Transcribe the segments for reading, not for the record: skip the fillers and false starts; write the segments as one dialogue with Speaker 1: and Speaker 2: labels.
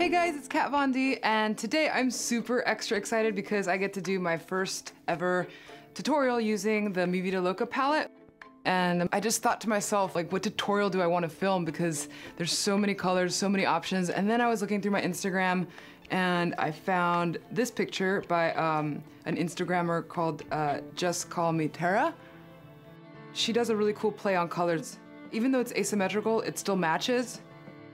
Speaker 1: Hey guys, it's Kat Von D, and today I'm super extra excited because I get to do my first ever tutorial using the Vida Loca palette. And I just thought to myself, like, what tutorial do I want to film? Because there's so many colors, so many options. And then I was looking through my Instagram and I found this picture by an Instagrammer called Just Call Me Tara. She does a really cool play on colors. Even though it's asymmetrical, it still matches.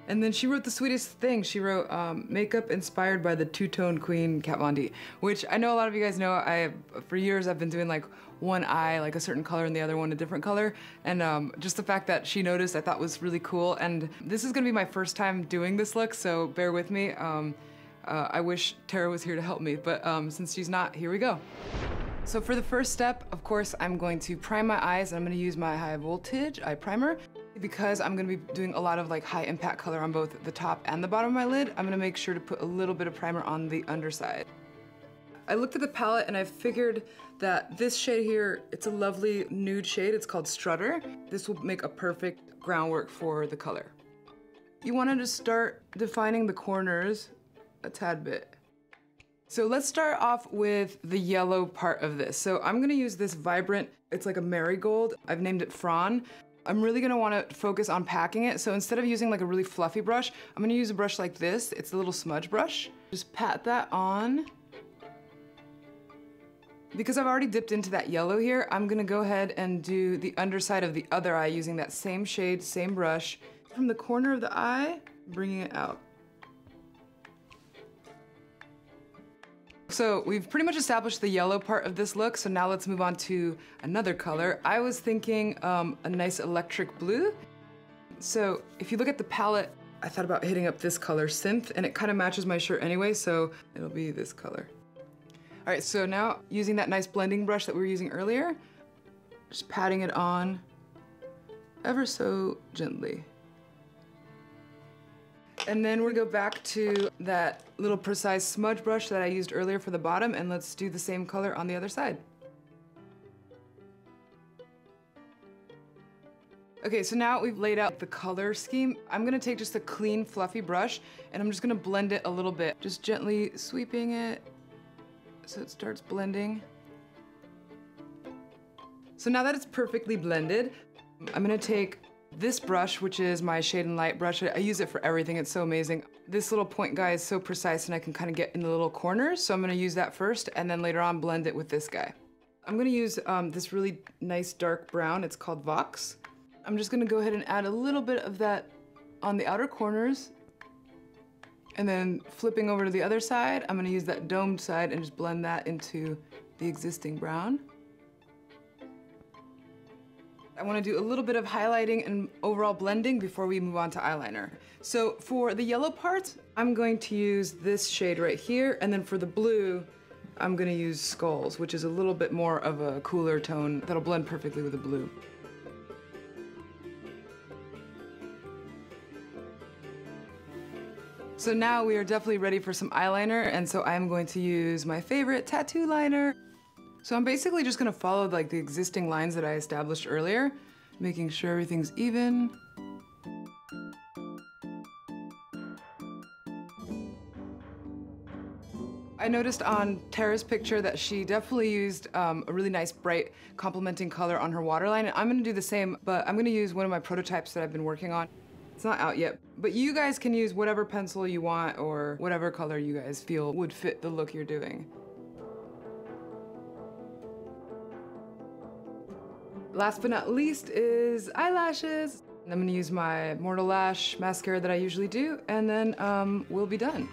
Speaker 1: And then she wrote the sweetest thing. She wrote, makeup inspired by the two-tone queen, Kat Von D, which I know a lot of you guys know. For years I've been doing like one eye, like a certain color, and the other one a different color. And just the fact that she noticed I thought was really cool. And this is gonna be my first time doing this look, so bear with me. I wish Tara was here to help me, but since she's not, here we go. So for the first step, of course, I'm going to prime my eyes, and I'm gonna use my high voltage eye primer. Because I'm gonna be doing a lot of like high impact color on both the top and the bottom of my lid, I'm gonna make sure to put a little bit of primer on the underside. I looked at the palette and I figured that this shade here, it's a lovely nude shade. It's called Strutter. This will make a perfect groundwork for the color. You wanna just start defining the corners a tad bit. So let's start off with the yellow part of this. So I'm gonna use this vibrant, it's like a marigold. I've named it Fran. I'm really gonna wanna focus on packing it. So instead of using like a really fluffy brush, I'm gonna use a brush like this. It's a little smudge brush. Just pat that on. Because I've already dipped into that yellow here, I'm gonna go ahead and do the underside of the other eye using that same shade, same brush. From the corner of the eye, bringing it out. So we've pretty much established the yellow part of this look, so now let's move on to another color. I was thinking a nice electric blue. So if you look at the palette, I thought about hitting up this color, Synth, and it kind of matches my shirt anyway, so it'll be this color. All right, so now using that nice blending brush that we were using earlier, just patting it on ever so gently. And then we're gonna go back to that little precise smudge brush that I used earlier for the bottom, and let's do the same color on the other side. Okay, so now we've laid out the color scheme. I'm gonna take just a clean, fluffy brush, and I'm just gonna blend it a little bit. Just gently sweeping it so it starts blending. So now that it's perfectly blended, I'm gonna take this brush, which is my Shade+Light brush. I use it for everything, it's so amazing. This little point guy is so precise and I can kind of get in the little corners, so I'm gonna use that first and then later on blend it with this guy. I'm gonna use this really nice dark brown, it's called Vox. I'm just gonna go ahead and add a little bit of that on the outer corners, and then flipping over to the other side, I'm gonna use that domed side and just blend that into the existing brown. I want to do a little bit of highlighting and overall blending before we move on to eyeliner. So for the yellow parts, I'm going to use this shade right here, and then for the blue, I'm going to use Skulls, which is a little bit more of a cooler tone that'll blend perfectly with the blue. So now we are definitely ready for some eyeliner, and so I'm going to use my favorite tattoo liner. So I'm basically just gonna follow like the existing lines that I established earlier, making sure everything's even. I noticed on Tara's picture that she definitely used a really nice bright complementing color on her waterline. And I'm gonna do the same, but I'm gonna use one of my prototypes that I've been working on. It's not out yet, but you guys can use whatever pencil you want or whatever color you guys feel would fit the look you're doing. Last but not least is eyelashes. I'm gonna use my Immortal Lash mascara that I usually do, and then we'll be done.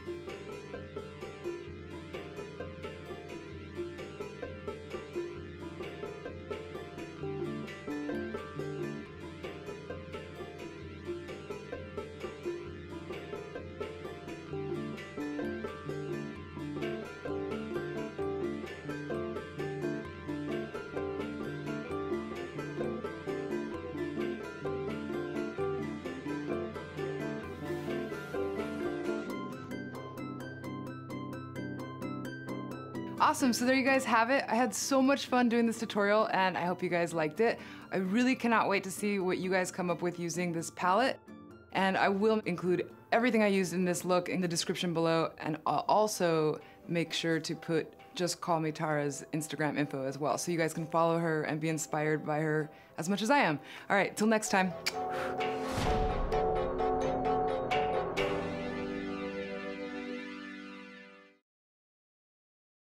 Speaker 1: Awesome, so there you guys have it. I had so much fun doing this tutorial and I hope you guys liked it. I really cannot wait to see what you guys come up with using this palette. And I will include everything I used in this look in the description below, and I'll also make sure to put Just Call Me Tara's Instagram info as well, so you guys can follow her and be inspired by her as much as I am. All right, till next time.